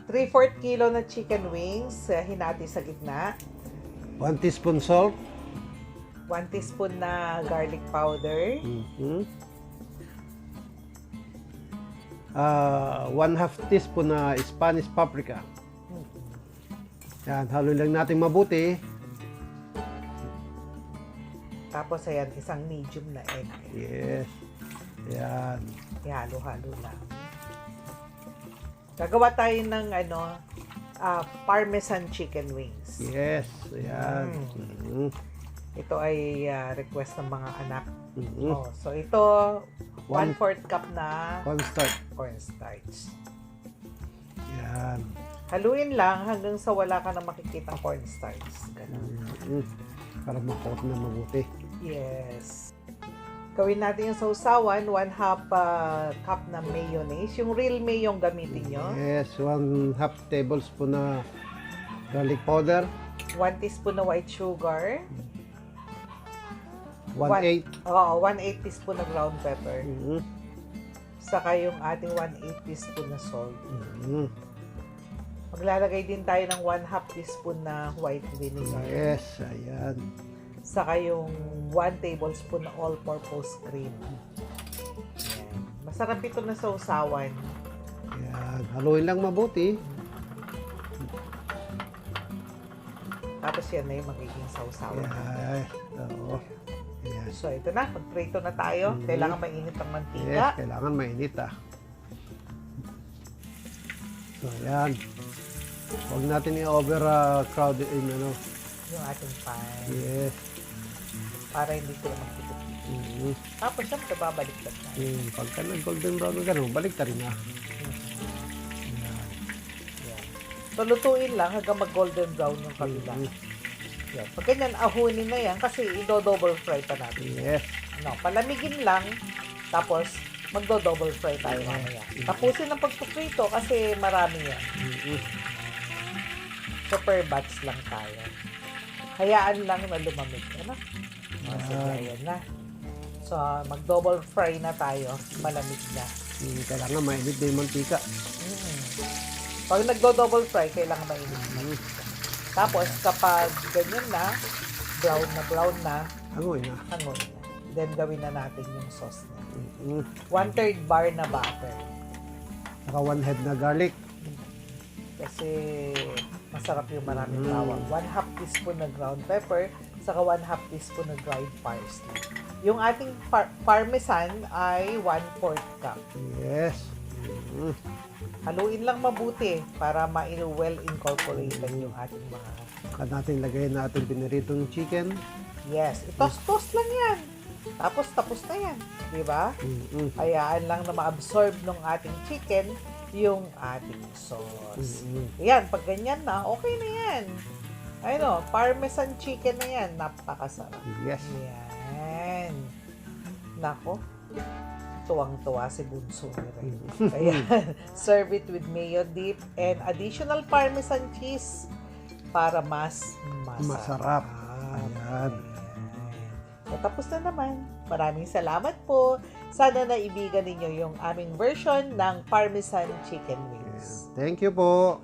3/4 kilo na chicken wings, hinati sa gitna. 1 teaspoon salt. 1 teaspoon na garlic powder. 1/2 teaspoon na Spanish paprika. Yan, halo lang natin mabuti. Tapos ayan, isang medium na egg. Yes. Yan. Ihalo-halo lang. Gagawa tayo ng parmesan chicken wings. Yes. Yan. Ito ay request ng mga anak. Mhm. Oh, so ito, 1/4 cup na Cornstarch. cornstarch. Yan. Haluin lang hanggang sa wala ka na makikitang cornstarch. Ganun. Para makot na mabuti. Yes. Gawin natin yung sausawan, 1/2 cup na mayonnaise. Yung real mayo yung gamitin nyo. Yes, 1/2 tablespoon na garlic powder. 1 teaspoon na white sugar. 1/8. 1/8 teaspoon na ground pepper. Mhm. Saka yung ating 1/8 teaspoon na salt. Mhm. Maglalagay din tayo ng 1/2 teaspoon na white vinegar. Yes, ayan. Saka yung 1 tablespoon na all-purpose cream. Yan. Masarap ito na sausawan. Ayan, haluin lang mabuti. Tapos yan na yung magiging sausawan. Ayan. Oo. Ayan. So ito na, magprito na tayo. Kailangan mainit ang Yes, mantika. kailangan mainit So, ayan. Huwag natin i-over crowd in Yung ating pan. Yes. Para hindi sila magpipit. Mhm. Tapos syempre babaliktad na. Pagka nag-golden brown na gano'n, balik ta rin na. Yan. So lutuin lang hanggang mag-golden brown yung kabila. Yan. Pag ganyan, ahunin na yan kasi i-double fry pa natin. Yes. Palamigin lang. Tapos magdo-double fry tayo mamaya. Tapusin ang pagpuprito kasi marami yan. So per batch lang tayo. Hayaan lang na lumamig. Sige, ayan na. So, mag-double fry na tayo. Malamig na. Kailangan mainit na yung mantika. Pag nagdo-double fry, kailangan mainit na. Tapos, kapag ganyan na, brown na, Hangoy na. hangon na. Then, gawin na natin yung sauce na. 1/3 Mm-hmm. bar na butter. Saka 1 head na garlic. Kasi, masarap yung maraming bawang. 1/2 teaspoon na ground pepper, saka 1/2 teaspoon na dried parsley. Yung ating parmesan ay 1/4 cup. Yes. Haluin lang mabuti para well incorporated yung ating mga... Saka natin lagay natin piniritong chicken. Yes, itos-toast lang yan. Tapos na yan. Diba? Hayaan lang na ma-absorb ng ating chicken yung ating sauce. Yan, pag ganyan na, okay na yan. Parmesan chicken na yan. Napakasarap. Yes. Yan. Nako. Tuwang-tuwa si Bunso. Kaya, serve it with mayo dip and additional parmesan cheese para mas masarap. Ayan. Tapos na naman. Maraming salamat po. Sana naibigan ninyo yung aming version ng parmesan chicken wings. Thank you po.